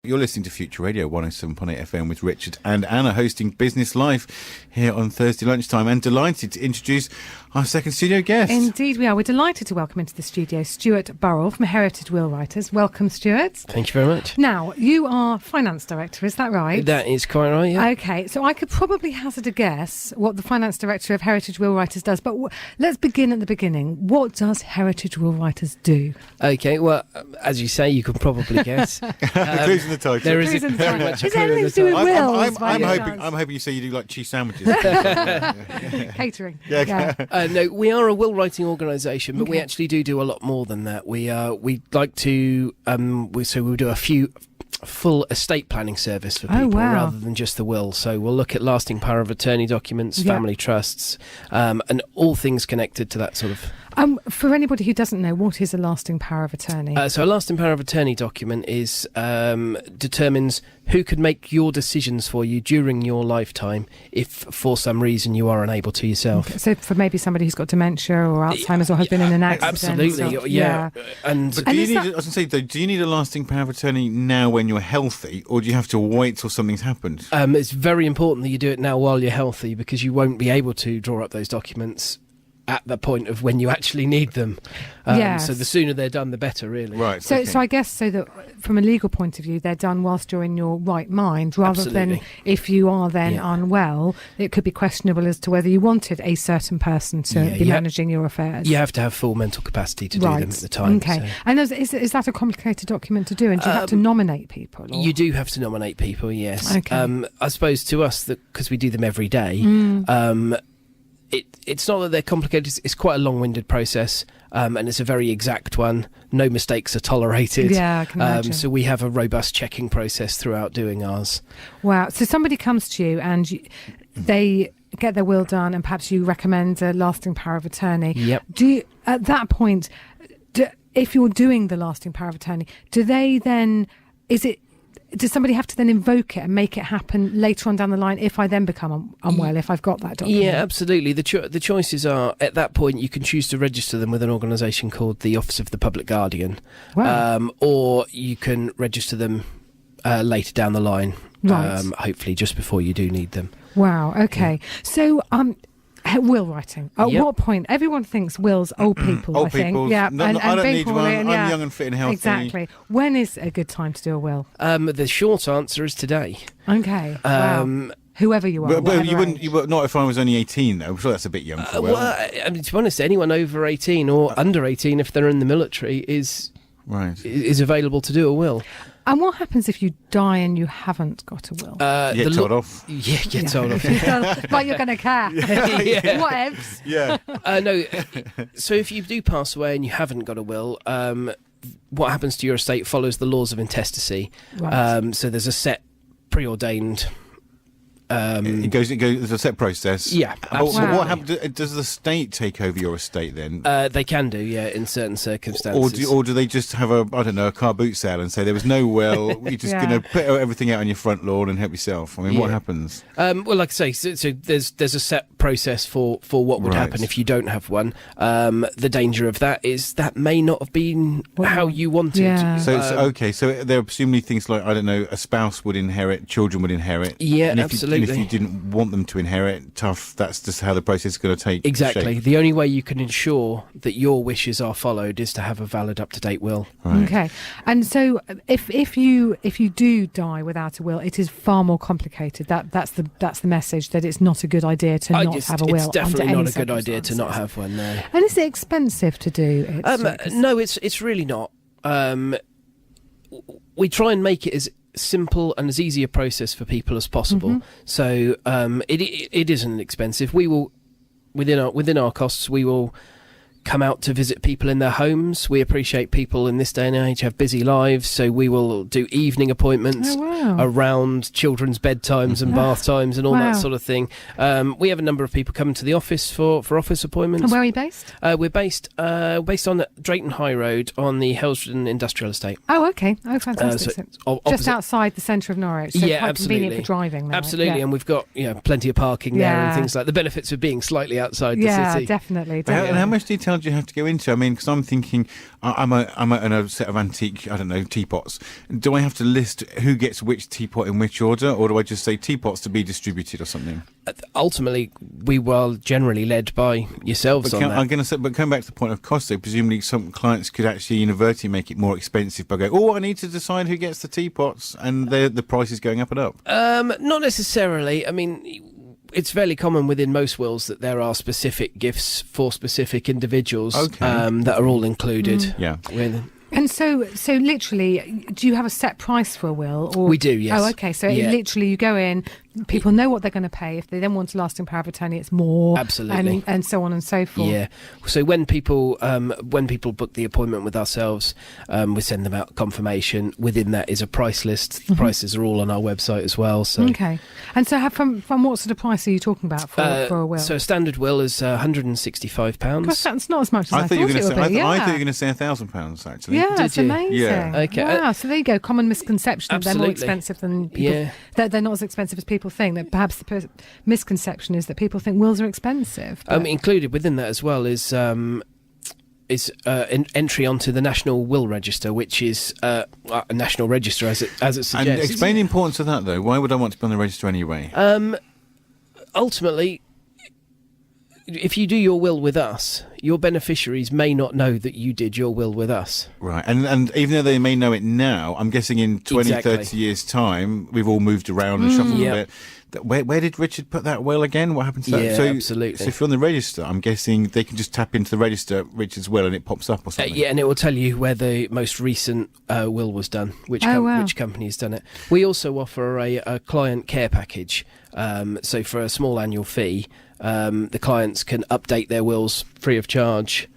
You're listening to Future Radio 107.8 FM with Richard and Anna hosting Business Live here on Thursday lunchtime, and delighted to introduce our second studio guest. Indeed we are. We're delighted to welcome into the studio Stuart Burrell from Heritage Will Writers. Welcome, Stuart. Thank you very much. Now, you are finance director, is that right? That is quite right, yeah. Okay, so I could probably hazard a guess what the finance director of Heritage Will Writers does, but let's begin at the beginning. What does Heritage Will Writers do? Okay, well, as you say, you can probably guess. Clues in the title. There is very much a Is clue in anything the to do with title. wills? I'm hoping you say you do like cheese sandwiches. Catering. Yeah. No, we are a will writing organisation, but we actually do a lot more than that. We like to we do a few full estate planning service for people rather than just the will. So we'll look at lasting power of attorney documents, family trusts, and all things connected to that sort of. For anybody who doesn't know, what is a lasting power of attorney? So a lasting power of attorney document is determines who could make your decisions for you during your lifetime if for some reason you are unable to yourself. Okay. So for maybe somebody who's got dementia or Alzheimer's or has been in an accident. Absolutely, yeah. But do you need a lasting power of attorney now when you're healthy, or do you have to wait till something's happened? It's very important that you do it now while you're healthy, because you won't be able to draw up those documents at the point of when you actually need them. So the sooner they're done, the better, really. Right. So I guess so that from a legal point of view, they're done whilst you're in your right mind, rather than if you are then unwell, it could be questionable as to whether you wanted a certain person to be managing your affairs. You have to have full mental capacity to do them at the time. Okay. So. And is that a complicated document to do? And do you have to nominate people? Or? You do have to nominate people, yes. Okay. I suppose to us, because we do them every day, it's not that they're complicated, it's quite a long-winded process, and it's a very exact one. No mistakes are tolerated. Yeah, I can imagine. So we have a robust checking process throughout doing ours. Wow. So somebody comes to you and they get their will done, and perhaps you recommend a lasting power of attorney. Yep. Do you, at that point, if you're doing the lasting power of attorney, does somebody have to then invoke it and make it happen later on down the line if I then become unwell, if I've got that document? Yeah, absolutely. The choices are, at that point, you can choose to register them with an organisation called the Office of the Public Guardian. Wow. Or you can register them later down the line, hopefully just before you do need them. Wow, okay. Yeah. So, will writing. At what point? Everyone thinks wills old people, I think. Yeah, I don't need one. I'm young and fit and healthy. Exactly. When is a good time to do a will? The short answer is today. Okay. Wow. Whoever you are. But you wouldn't. Not if I was only 18, though. I'm sure that's a bit young for a will. Well, I mean, to be honest, anyone over 18 or under 18, if they're in the military, is available to do a will. And what happens if you die and you haven't got a will? Get told off. Yeah, get told off. Like you're going to care. What ifs? Yeah. No. So if you do pass away and you haven't got a will, what happens to your estate follows the laws of intestacy. Right. So there's a set preordained. It goes. There's a set process. Yeah. So what happens? Does the state take over your estate then? They can do, yeah, in certain circumstances. Or do they just have a car boot sale and say there was no will? You're just going to put everything out on your front lawn and help yourself. I mean, what happens? Well, like I say, so there's a set process for what would happen if you don't have one. The danger of that is that may not have been how you wanted. Yeah. So So there are presumably things like, I don't know, a spouse would inherit, children would inherit. Yeah, absolutely. And if you didn't want them to inherit, that's just how the process is going to take Exactly. shape. The only way you can ensure that your wishes are followed is to have a valid, up-to-date will. Right. Okay. And so if you do die without a will, it is far more complicated. That's the message, that it's not a good idea to not have a will. It's definitely under not a good idea to not have one, no. And is it expensive to do it? No, it's really not. We try and make it as simple and as easy a process for people as possible. Mm-hmm. So it isn't expensive. We will, within our costs, we will come out to visit people in their homes. We appreciate people in this day and age have busy lives, so we will do evening appointments around children's bedtimes and bath times and all that sort of thing. We have a number of people coming to the office for office appointments. And where are you based? We're based on Drayton High Road on the Helsden Industrial Estate. Oh, okay. Oh, fantastic. Just outside the centre of Norwich. So quite convenient for driving there. Absolutely, and we've got plenty of parking there and things like the benefits of being slightly outside the city. Yeah, definitely. And how much detail do you have to go into? I mean, because I'm thinking, I'm in a set of antique, I don't know, teapots. Do I have to list who gets which teapot in which order, or do I just say teapots to be distributed or something? Ultimately, we were generally led by yourselves on that. I'm going to say, but coming back to the point of cost, though, presumably some clients could actually inadvertently make it more expensive by going, I need to decide who gets the teapots, and the price is going up and up. Not necessarily. I mean, it's fairly common within most wills that there are specific gifts for specific individuals that are all included. Yeah. And so literally, do you have a set price for a will? Or? We do, yes. Oh, okay. So literally, you go in, people know what they're going to pay. If they then want a lasting power of attorney, it's more. Absolutely. And so on and so forth. Yeah. So when people book the appointment with ourselves, we send them out confirmation. Within that is a price list. The prices are all on our website as well. So. Okay. And so from what sort of price are you talking about for a will? So a standard will is £165. Gosh, that's not as much as I thought it would be. I thought you were going to say £1,000, actually. Yeah, that's amazing. Yeah. Okay. Wow, so there you go. Common misconception that they're more Absolutely. expensive than people. Yeah. That they're not as expensive as people think. That perhaps the misconception is that people think wills are expensive. Included within that as well is entry onto the National Will Register, which is a national register as it suggests. And explain the importance of that, though. Why would I want to be on the register anyway? Ultimately, if you do your will with us, your beneficiaries may not know that you did your will with us. Right, and even though they may know it now, I'm guessing in 20, Exactly. 30 years' time, we've all moved around and shuffled a bit. Where did Richard put that will again? What happened to that? Yeah, absolutely. So if you're on the register, I'm guessing they can just tap into the register, Richard's will, and it pops up or something? Yeah, and it will tell you where the most recent will was done, which company has done it. We also offer a client care package. So for a small annual fee, the clients can update their wills free of charge,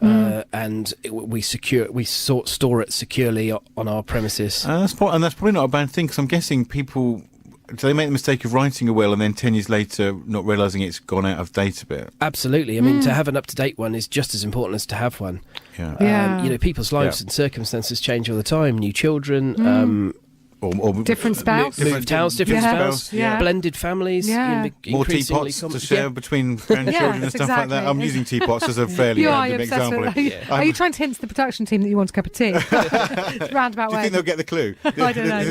and we store it securely on our premises. And that's probably not a bad thing, because I'm guessing people... Do they make the mistake of writing a will and then 10 years later not realising it's gone out of date a bit? Absolutely. I mean, to have an up-to-date one is just as important as to have one. Yeah. People's lives and circumstances change all the time. New children, Or different spouse. moved house, different spouse, blended families, more teapots to share between grandchildren and stuff like that. I'm using teapots as a fairly random example. Are you trying to hint to the production team that you want a cup of tea? It's roundabout way. Do you think they'll get the clue? I don't know.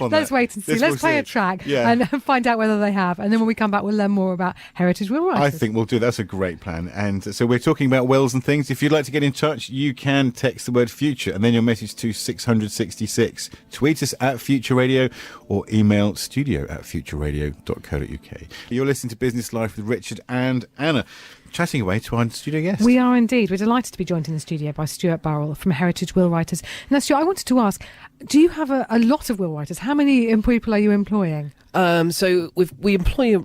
Let's wait and see. Let's play a track and find out whether they have. And then when we come back, we'll learn more about heritage will writers. I think we'll do. That's a great plan. And so we're talking about wills and things. If you'd like to get in touch, you can text the word future and then your message to 666. Tweet us at Future Radio or email studio@futureradio.co.uk. You're listening to Business Life with Richard and Anna, chatting away to our studio guest. We are indeed. We're delighted to be joined in the studio by Stuart Burrell from Heritage Will Writers. Now, Stuart, I wanted to ask, do you have a lot of will writers? How many people are you employing? So we employ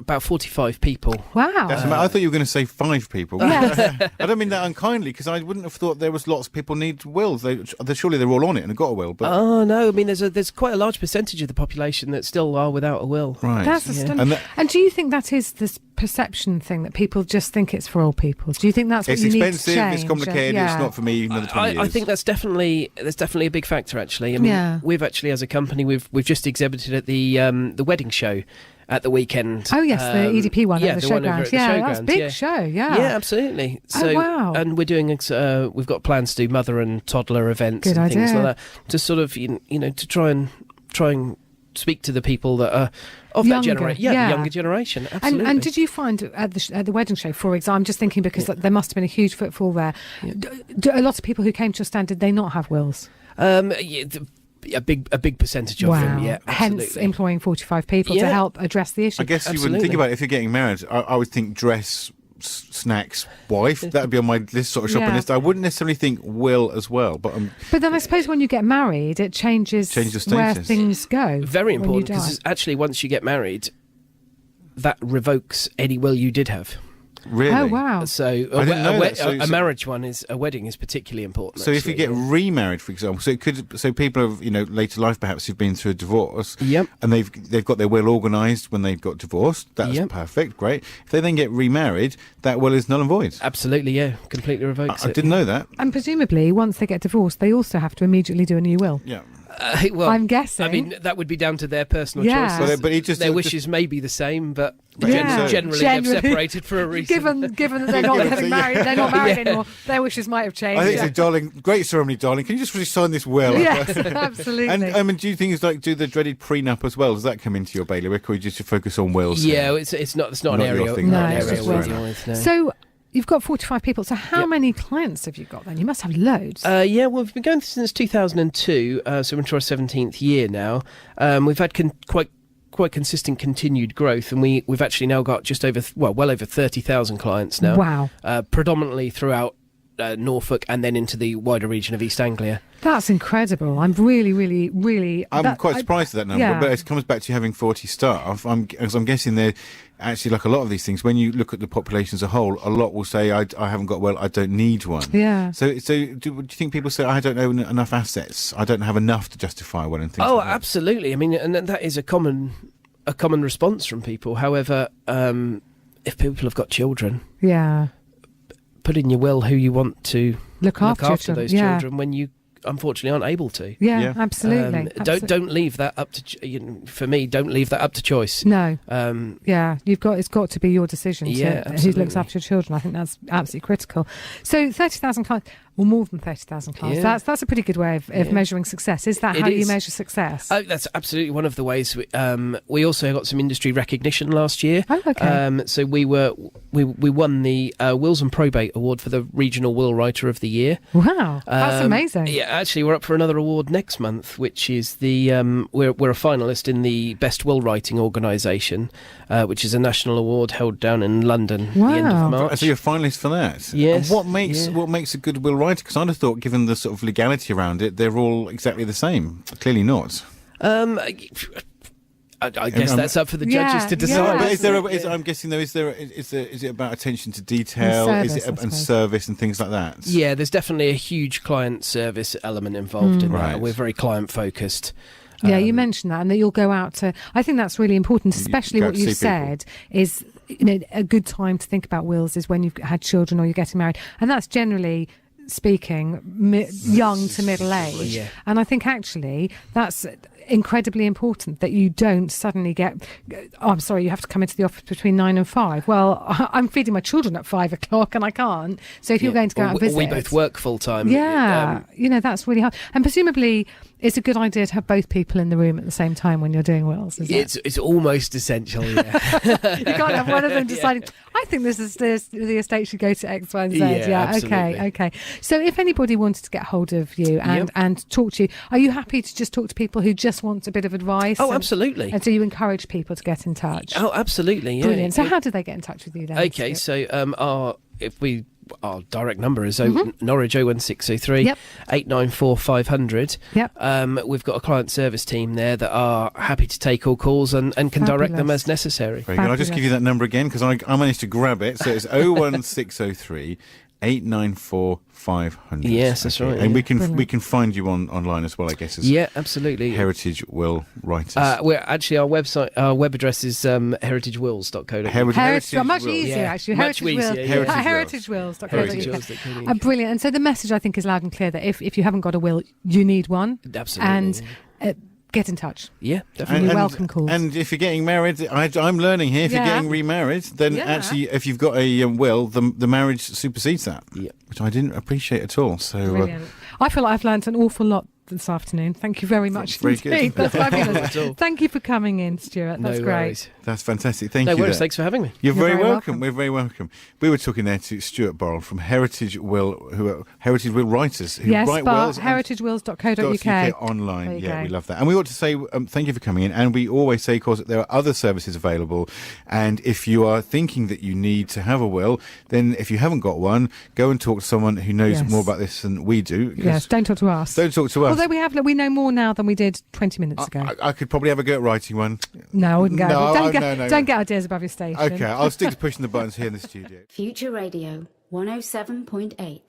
about 45 people. Wow. I thought you were going to say 5 people. Yeah. I don't mean that unkindly, because I wouldn't have thought there was lots of people need wills. Surely they're all on it and have got a will. But oh no, I mean there's quite a large percentage of the population that still are without a will. Right. That's astounding. And do you think that is this perception thing that people just think it's for old people? Do you think that's what it's you expensive, need to change? it's complicated, it's not for me another 20 years? I think that's definitely a big factor actually. I mean, we've actually as a company we've just exhibited at the wedding show at the weekend. Oh yes, the EDP one at the showground. That's a big show. Yeah, absolutely. So, wow. And we're doing we've got plans to do mother and toddler events Good and idea. things like that to sort of to try and speak to the people that are of that generation, the younger generation. Absolutely. And did you find at the wedding show, for example, I'm just thinking because there must have been a huge footfall there. Yeah. Do a lot of people who came to your stand, did they not have wills? A big percentage of them, yeah. Absolutely. Hence employing 45 people to help address the issue. I guess you wouldn't think about it if you're getting married. I would think dress, snacks, wife. That would be on my list, sort of shopping list. I wouldn't necessarily think will as well. But then I suppose when you get married, it changes where things go. Very important, because actually once you get married, that revokes any will you did have. Really? Oh wow! So a marriage a wedding is particularly important. So if you get remarried, for example, so people have later life perhaps who've been through a divorce, and they've got their will organised when they've got divorced. That's perfect, great. If they then get remarried, that will is null and void. Absolutely, yeah, completely revokes it. I didn't know that. And presumably, once they get divorced, they also have to immediately do a new will. Yeah. Well, I'm guessing. I mean, that would be down to their personal Yeah. choices. But he just their wishes may be the same, but Yeah. generally they've separated for a reason. Given that they're not getting married, they're not married anymore. Their wishes might have changed. I think so, darling. Great ceremony, darling. Can you just really sign this will? Yes, absolutely. And do you think it's like do the dreaded prenup as well? Does that come into your bailiwick, or you just focus on wills? Yeah, it's not an area. your thing. No, Not an it's area just we wills. deal with, no. So you've got 45 people. So how many clients have you got then? You must have loads. Yeah, well, we've been going since 2002, so we're into our 17th year now. We've had quite consistent continued growth, and we've actually now got just over well over 30,000 clients now. Wow. Predominantly throughout Norfolk and then into the wider region of East Anglia. That's incredible. I'm really. I'm quite surprised at that number, but it comes back to having 40 staff. I'm guessing they're actually, like a lot of these things, when you look at the population as a whole, a lot will say, I haven't got well, I don't need one. Yeah. So do you think people say, I don't own enough assets, I don't have enough to justify one and things like that? Absolutely. I mean, and that is a common response from people. However, if people have got children, put in your will who you want to look after those children when you unfortunately aren't able to. Yeah. Absolutely. Don't leave that up to for me. Don't leave that up to choice. No. It's got to be your decision who looks after your children. I think that's absolutely critical. So 30,000 clients, or more than 30,000 clients. Yeah. That's a pretty good way of measuring success. Is that how you measure success? Oh, that's absolutely one of the ways. We also got some industry recognition last year. Oh, okay. So we won the Wills and Probate Award for the Regional Will Writer of the Year. Wow, that's amazing. Yeah, actually, we're up for another award next month, which is the we're a finalist in the Best Will Writing Organisation, which is a national award held down in London at the end of March. So you're a finalist for that? Yes. And what makes a good will writer? Because I'd have thought, given the sort of legality around it, they're all exactly the same. Clearly not. I guess that's up for the judges to decide. Yeah, but I'm guessing though, is it about attention to detail, and service and things like that? Yeah, there's definitely a huge client service element involved in that. We're very client focused. Yeah, you mentioned that, and that you'll go out to. I think that's really important, especially what you've said is, a good time to think about wills is when you've had children or you're getting married, and that's generally speaking young to middle age. Yeah. And I think actually that's incredibly important, that you don't suddenly get, I'm sorry, you have to come into the office between 9 and 5. Well, I'm feeding my children at 5 o'clock and I can't. So if you're going to go out and visit, we both work full time. Yeah, that's really hard. And presumably it's a good idea to have both people in the room at the same time when you're doing wills, isn't it? It's almost essential, yeah. You can't have one of them deciding, I think the estate should go to X, Y, and Z. Yeah, okay. So if anybody wanted to get hold of you and talk to you, are you happy to just talk to people who just want a bit of advice? Oh, absolutely. And so you encourage people to get in touch? Oh, absolutely, yeah. Brilliant. So how do they get in touch with you then? Okay, so our direct number is Norwich 01603 894 500. Yep. We've got a client service team there that are happy to take all calls and can direct them as necessary. Very good. I'll just give you that number again because I managed to grab it. So it's 01603 894 500. Yes, that's right. And we can find you online as well, I guess. Absolutely. Heritage Will Writers. We're actually, our web address is heritagewills.co.uk. Heritage, much easier actually. Much easier. Heritagewills.co.uk. Brilliant. And so the message I think is loud and clear that if you haven't got a will, you need one. Absolutely. And get in touch. Yeah, definitely. And welcome calls. And if you're getting married, I'm learning here, if you're getting remarried, then actually, if you've got a will, the marriage supersedes that, which I didn't appreciate at all. So brilliant. I feel like I've learned an awful lot this afternoon. Thank you very much. Very good. That's fabulous. Thank you for coming in, Stuart. That's great. Worries. That's fantastic. Thank you. No worries. Thanks for having me. You're very welcome. We're very welcome. We were talking there to Stuart Burrell from Heritage Will, who are Heritage Will Writers, who write wills. heritagewills.co.uk online. Yeah, we love that. And we ought to say thank you for coming in. And we always say, of course, that there are other services available. And if you are thinking that you need to have a will, then if you haven't got one, go and talk to someone who knows more about this than we do. Yes, don't talk to us. Don't talk to us. Although we know more now than we did 20 minutes ago. I could probably have a go at writing one. No, I wouldn't go. No, don't get ideas above your station. Okay, I'll stick to pushing the buttons here in the studio. Future Radio 107.8.